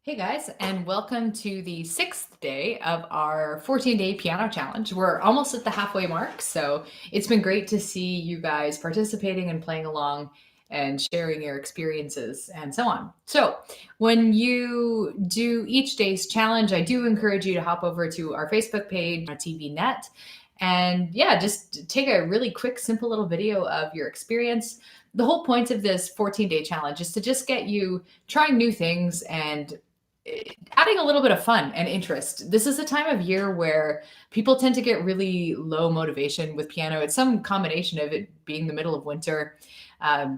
Hey guys, and welcome to the sixth day of our 14-day piano challenge. We're almost at the halfway mark, so it's been great to see you guys participating and playing along and sharing your experiences and so on. So, when you do each day's challenge, I do encourage you to hop over to our Facebook page, TV Net, and yeah, just take a really quick, simple little video of your experience. The whole point of this 14-day challenge is to just get you trying new things and adding a little bit of fun and interest. This is a time of year where people tend to get really low motivation with piano. It's some combination of it being the middle of winter,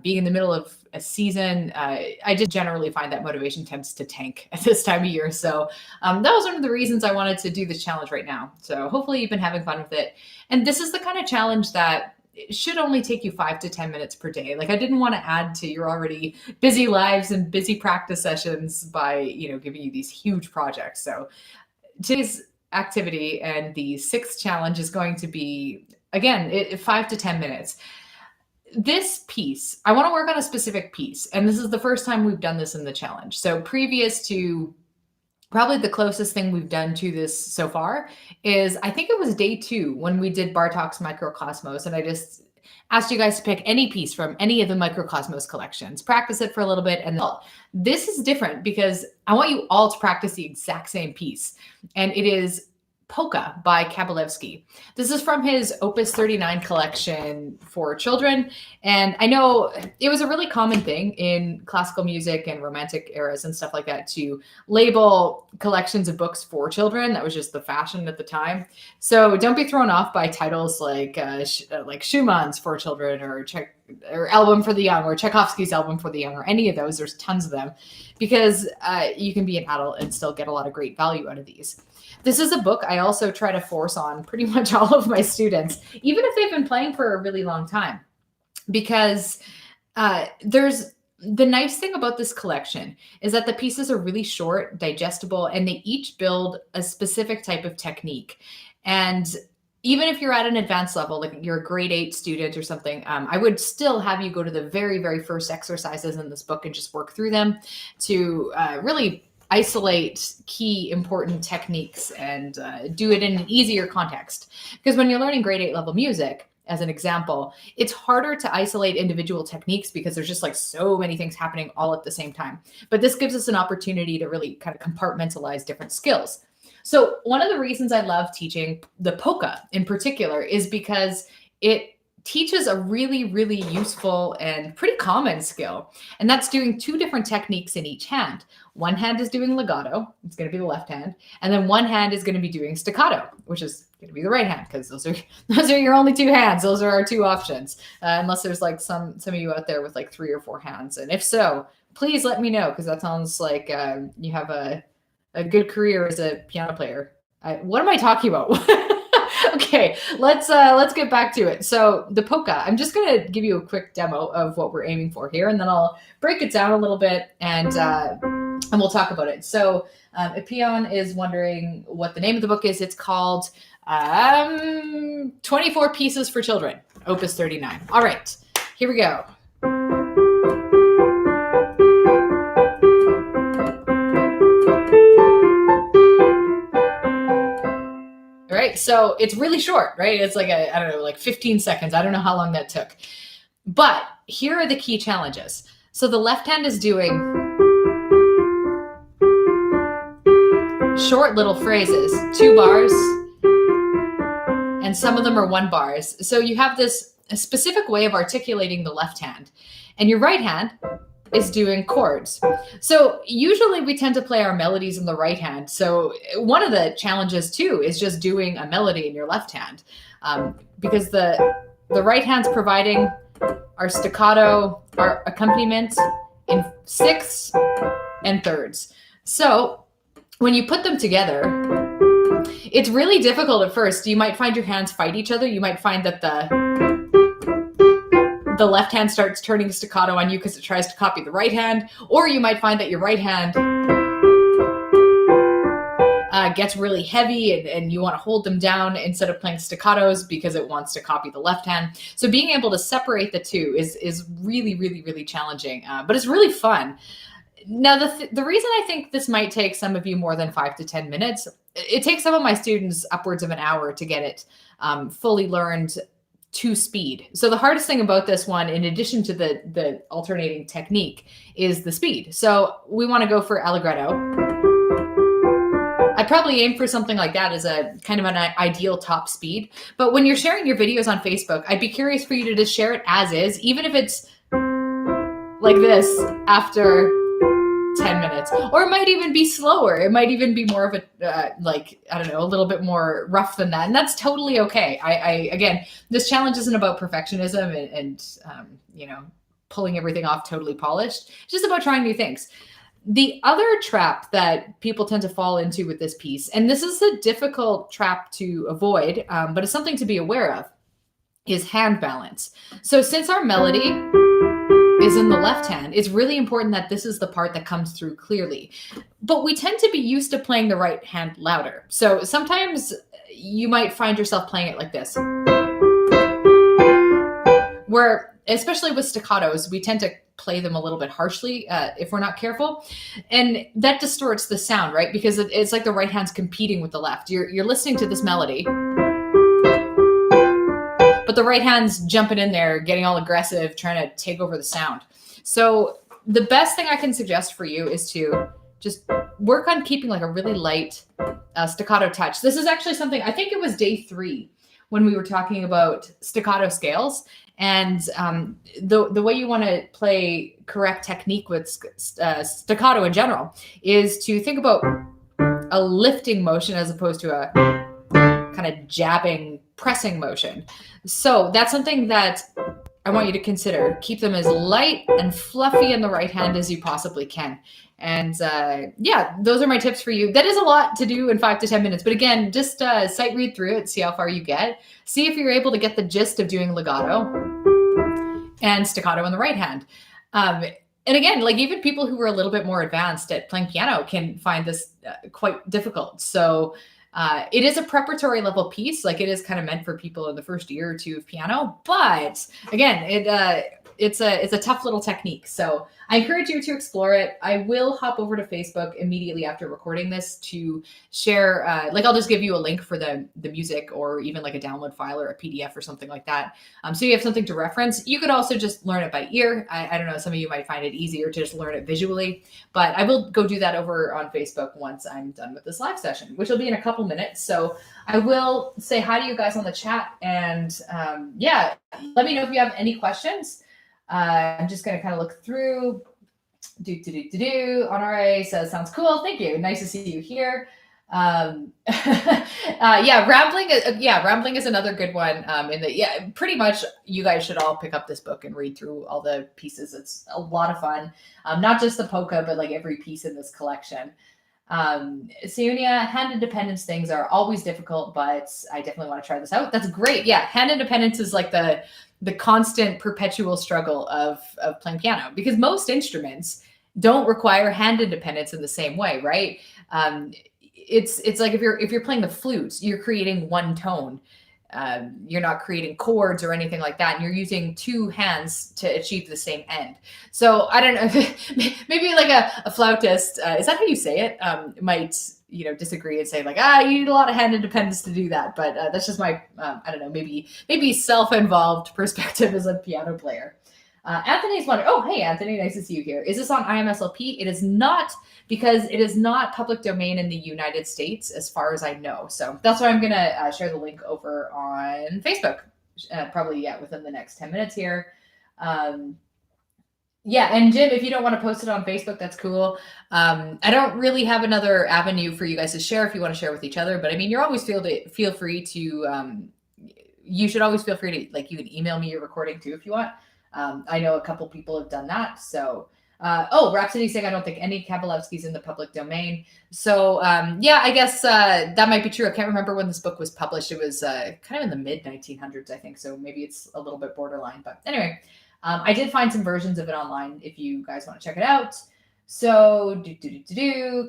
being in the middle of a season. I just generally find that motivation tends to tank at this time of year. So that was one of the reasons I wanted to do this challenge right now. So hopefully you've been having fun with it. And this is the kind of challenge that it should only take you 5 to 10 minutes per day. Like I didn't want to add to your already busy lives and busy practice sessions by, giving you these huge projects. So today's activity and the sixth challenge is going to be, again, 5 to 10 minutes. This piece, I want to work on a specific piece. And this is the first time we've done this in the challenge. So previous to probably the closest thing we've done to this so far is I think it was day 2 when we did Bartok's Microcosmos, and I just asked you guys to pick any piece from any of the Microcosmos collections, practice it for a little bit. And this is different because I want you all to practice the exact same piece. And it is Polka by Kabalevsky. This is from his Opus 39 collection for children. And I know it was a really common thing in classical music and romantic eras and stuff like that to label collections of books for children. That was just the fashion at the time. So don't be thrown off by titles like Schumann's for children or Album for the Young or Tchaikovsky's Album for the Young or any of those. There's tons of them because you can be an adult and still get a lot of great value out of these. This is a book I also try to force on pretty much all of my students, even if they've been playing for a really long time, because there's the nice thing about this collection is that the pieces are really short, digestible, and they each build a specific type of technique. And even if you're at an advanced level, like you're a grade 8 student or something, I would still have you go to the very, very first exercises in this book and just work through them to really isolate key important techniques and do it in an easier context. Because when you're learning grade 8 level music, as an example, it's harder to isolate individual techniques because there's just like so many things happening all at the same time. But this gives us an opportunity to really kind of compartmentalize different skills. So one of the reasons I love teaching the polka in particular is because it teaches a really, really useful and pretty common skill. And that's doing 2 different techniques in each hand. One hand is doing legato, it's going to be the left hand, and then one hand is going to be doing staccato, which is going to be the right hand, because those are your only 2 hands. Those are our 2 options, unless there's like some of you out there with like 3 or 4 hands. And if so, please let me know, because that sounds like you have a good career as a piano player. What am I talking about? Okay, let's get back to it. So the polka, I'm just going to give you a quick demo of what we're aiming for here, and then I'll break it down a little bit and we'll talk about it. So if Pion is wondering what the name of the book is, it's called 24 Pieces for Children, Opus 39. All right, here we go. All right, so it's really short, right? It's like, I don't know, like 15 seconds. I don't know how long that took. But here are the key challenges. So the left hand is doing short little phrases, 2 bars, and some of them are 1 bars. So you have this specific way of articulating the left hand, and your right hand is doing chords. So usually we tend to play our melodies in the right hand. So one of the challenges too is just doing a melody in your left hand, because the right hand's providing our staccato, our accompaniment in 6ths and 3rds. So when you put them together, it's really difficult at first. You might find your hands fight each other. You might find that the left hand starts turning staccato on you because it tries to copy the right hand, or you might find that your right hand gets really heavy and you want to hold them down instead of playing staccatos because it wants to copy the left hand. So being able to separate the 2 is really, really, really challenging, but it's really fun. Now, the reason I think this might take some of you more than 5 to 10 minutes, it takes some of my students upwards of an hour to get it fully learned to speed. So the hardest thing about this one, in addition to the alternating technique, is the speed. So we want to go for allegretto. I'd probably aim for something like that as a kind of an ideal top speed. But when you're sharing your videos on Facebook, I'd be curious for you to just share it as is, even if it's like this after 10 minutes, or it might even be slower. It might even be more of a, I don't know, a little bit more rough than that. And that's totally okay. Again, this challenge isn't about perfectionism and pulling everything off totally polished. It's just about trying new things. The other trap that people tend to fall into with this piece, and this is a difficult trap to avoid, but it's something to be aware of, is hand balance. So since our melody is in the left hand, it's really important that this is the part that comes through clearly. But we tend to be used to playing the right hand louder. So sometimes you might find yourself playing it like this, where, especially with staccatos, we tend to play them a little bit harshly if we're not careful. And that distorts the sound, right? Because it's like the right hand's competing with the left. You're listening to this melody, but the right hand's jumping in there, getting all aggressive, trying to take over the sound. So the best thing I can suggest for you is to just work on keeping like a really light staccato touch. This is actually something, I think it was day 3 when we were talking about staccato scales. And the way you want to play correct technique with staccato in general is to think about a lifting motion as opposed to a kind of jabbing, pressing motion. So that's something that I want you to consider. Keep them as light and fluffy in the right hand as you possibly can. And those are my tips for you. That is a lot to do in 5 to 10 minutes. But again, just sight read through it, see how far you get. See if you're able to get the gist of doing legato and staccato in the right hand. And again, like even people who are a little bit more advanced at playing piano can find this quite difficult. So it is a preparatory level piece. Like it is kind of meant for people in the first year or 2 of piano. But again, it's a tough little technique. So I encourage you to explore it. I will hop over to Facebook immediately after recording this to share, I'll just give you a link for the music or even like a download file or a PDF or something like that. So you have something to reference. You could also just learn it by ear. I don't know, some of you might find it easier to just learn it visually, but I will go do that over on Facebook once I'm done with this live session, which will be in a couple minutes. So I will say hi to you guys on the chat and let me know if you have any questions. I'm just going to kind of look through. Honore says, sounds cool. Thank you. Nice to see you here. Rambling is another good one. Pretty much you guys should all pick up this book and read through all the pieces. It's a lot of fun. Not just the polka, but like every piece in this collection. Siunia, hand independence things are always difficult, but I definitely want to try this out. That's great. Yeah. Hand independence is like the constant perpetual struggle of playing piano, because most instruments don't require hand independence in the same way, right? It's like if you're playing the flutes, you're creating one tone. You're not creating chords or anything like that. And you're using 2 hands to achieve the same end. So I don't know, maybe like a flautist, is that how you say it? Might, disagree and say like, you need a lot of hand independence to do that. But that's just my, I don't know, maybe self-involved perspective as a piano player. Anthony's wondering, oh, hey, Anthony, nice to see you here. Is this on IMSLP? It is not, because it is not public domain in the United States, as far as I know. So that's why I'm going to share the link over on Facebook, probably, within the next 10 minutes here. And Jim, if you don't want to post it on Facebook, that's cool. I don't really have another avenue for you guys to share if you want to share with each other. But I mean, you're always feel free to, you should always feel free to, you can email me your recording too if you want. I know a couple people have done that. So, Rhapsody saying, I don't think any Kabalevsky's in the public domain. So, I guess that might be true. I can't remember when this book was published. It was kind of in the mid 1900s, I think. So maybe it's a little bit borderline. But anyway, I did find some versions of it online if you guys want to check it out. So,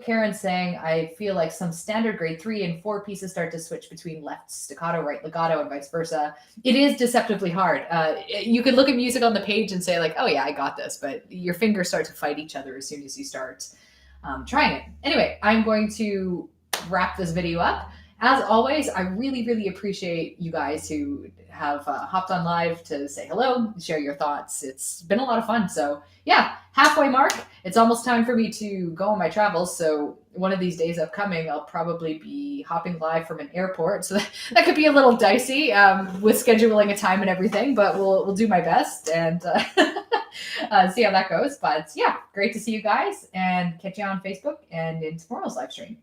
Karen's saying, I feel like some standard grade 3 and 4 pieces start to switch between left staccato, right legato, and vice versa. It is deceptively hard. You could look at music on the page and say, like, oh, yeah, I got this, but your fingers start to fight each other as soon as you start trying it. Anyway, I'm going to wrap this video up. As always, I really, really appreciate you guys who have hopped on live to say hello, share your thoughts. It's been a lot of fun. So, yeah, halfway mark. It's almost time for me to go on my travels. So, one of these days upcoming, I'll probably be hopping live from an airport. So, that could be a little dicey with scheduling a time and everything, but we'll do my best and see how that goes. But yeah, great to see you guys and catch you on Facebook and in tomorrow's live stream.